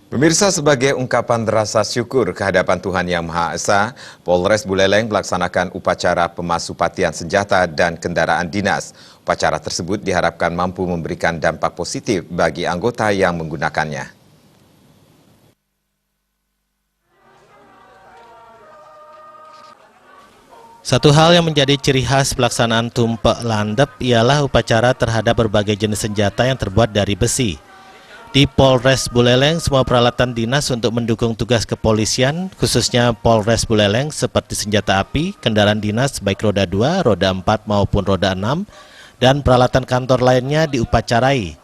Pemirsa, sebagai ungkapan rasa syukur kehadapan Tuhan Yang Maha Esa, Polres Buleleng melaksanakan upacara pemasupatian senjata dan kendaraan dinas. Upacara tersebut diharapkan mampu memberikan dampak positif bagi anggota yang menggunakannya. Satu hal yang menjadi ciri khas pelaksanaan tumpek landep ialah upacara terhadap berbagai jenis senjata yang terbuat dari besi. Di Polres Buleleng, semua peralatan dinas untuk mendukung tugas kepolisian, khususnya Polres Buleleng seperti senjata api, kendaraan dinas baik roda 2, roda 4 maupun roda 6, dan peralatan kantor lainnya diupacarai.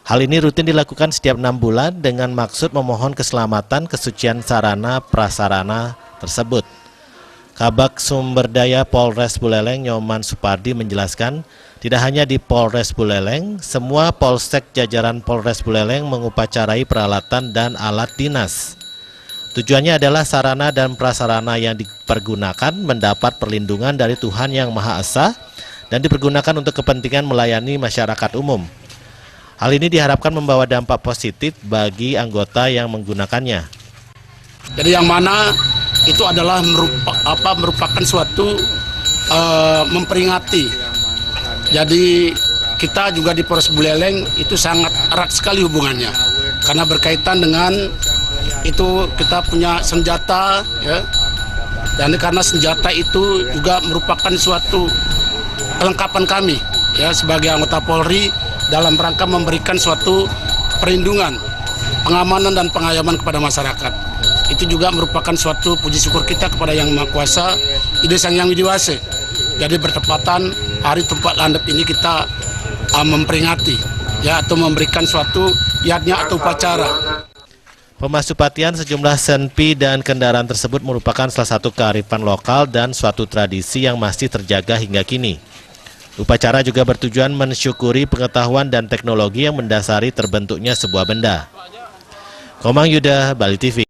Hal ini rutin dilakukan setiap 6 bulan dengan maksud memohon keselamatan kesucian sarana prasarana tersebut. Kabak Sumber Daya Polres Buleleng Nyoman Supardi menjelaskan, tidak hanya di Polres Buleleng, semua polsek jajaran Polres Buleleng mengupacarai peralatan dan alat dinas. Tujuannya adalah sarana dan prasarana yang dipergunakan mendapat perlindungan dari Tuhan Yang Maha Esa dan dipergunakan untuk kepentingan melayani masyarakat umum. Hal ini diharapkan membawa dampak positif bagi anggota yang menggunakannya. Jadi yang mana itu adalah merupakan suatu memperingati. Jadi kita juga di Polres Buleleng itu sangat erat sekali hubungannya karena berkaitan dengan itu kita punya senjata, ya. Dan karena senjata itu juga merupakan suatu kelengkapan kami, ya, sebagai anggota Polri dalam rangka memberikan suatu perlindungan, pengamanan dan pengayoman kepada masyarakat. Itu juga merupakan suatu puji syukur kita kepada Yang Maha Kuasa, Ide Sang Yang Widiwase. Jadi bertepatan hari tumpek landep ini kita memperingati, ya, atau memberikan suatu yatnya atau upacara. Pemasupatian sejumlah senpi dan kendaraan tersebut merupakan salah satu kearifan lokal dan suatu tradisi yang masih terjaga hingga kini. Upacara juga bertujuan mensyukuri pengetahuan dan teknologi yang mendasari terbentuknya sebuah benda. Komang Yuda, Bali TV.